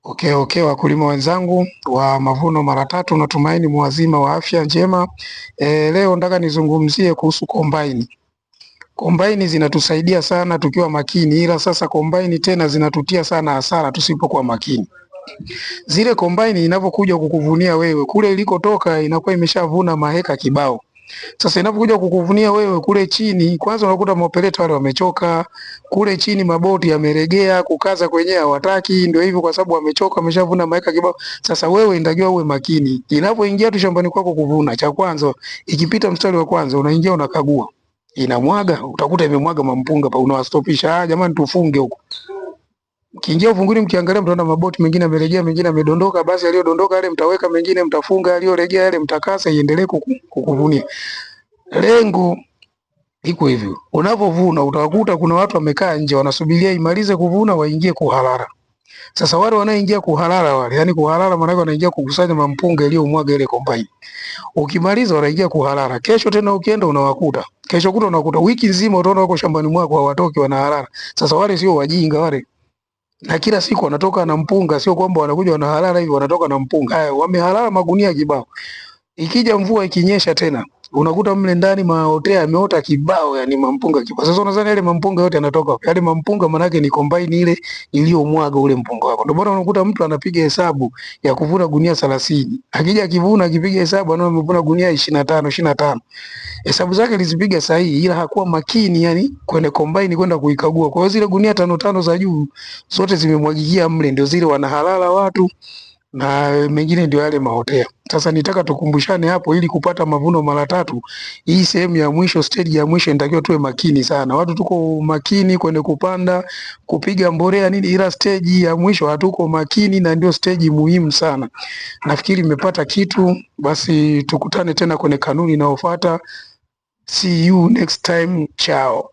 Okay, wakulima wenzangu wa mavuno mara tatu, natumaini mwazima wa afya njema. Leo nataka nizungumzie kuhusu kombaini. Kombaini zinatusaidia sana tukiwa makini, ila sasa kombaini tena zinatutia sana hasara tusipokuwa makini. Zile kombaini inapokuja kukuvunia wewe kule ilikotoka, inakuwa imeshavuna maheka kibao. Sasa inapokuja kukuvunia wewe kule chini, kwanza unakuta maopereta wale wamechoka kule chini, maboti yameregea, kukaza kwenyewe hawataki. Ndio hivyo, kwa sababu wamechoka, wameshavuna maeka kibao. Sasa wewe inatakiwa uwe makini inapoingia tu shambani kwako kuvuna. Cha kwanza, ikipita mstari wa kwanza, unaingia unakagua, inamwaga, utakuta imemwaga mampunga pa, unawastopisha, jamani tufunge huko. Kiingia ufunguni, mkiangalia mtaona maboti mengine yameregea, mengine yamedondoka. Basi aliyodondoka yale mtaweka, mengine mtafunga, aliyoregea yale mtakasa, iendelee kukuvunia. Lengo iko hivyo. Unapovuna utakuta kuna watu wamekaa nje wanasubiria imalize kuvuna waingie kuhalala. Sasa wale wanaoingia kuhalala wale, yani kuhalala maana wanaingia kukusanya mampunga iliyomwaga ile kombaini. Ukimaliza wanaingia kuhalala. Kesho tena ukienda unawakuta. Kesho kuta unakuta wiki nzima utaona wako shambani mwako hawatoki, wanahalala. Sasa wale sio wajinga wale. Na kila siku wanatoka na mpunga, sio kwamba wanakuja wanahalala hivi, wanatoka na mpunga. Haya, wamehalala magunia kibao. Ikija mvua ikinyesha tena, unakuta mle ndani maotea yameota kibao, yani mampunga kibao. Sasa unadhani yale mampunga yote yanatoka wapi? Yale mampunga maana yake ni kombaini ile iliyomwaga ule mpunga wako. Ndio maana unakuta mtu anapiga hesabu ya kuvuna gunia 30. Akija akivuna, akipiga hesabu anaona amevuna gunia 25. Hesabu zake lizipiga sahihi, ila hakuwa makini, yani kwenda kombaini kwenda kuikagua. Kwa hiyo zile gunia 5 za juu zote zimemwagikia mle, ndio zile wanahalala watu na mengine ndio yale mahotea. Sasa nitaka tukumbushane hapo, ili kupata mavuno mara tatu. Hii sehemu ya mwisho, stage ya mwisho, inatakiwa tuwe makini sana. Watu tuko makini kwenye kupanda, kupiga mbolea nini, ila stage ya mwisho hatuko makini, na ndio stage muhimu sana. Nafikiri nimepata kitu. Basi tukutane tena kwenye kanuni inayofuata. See you next time. Ciao.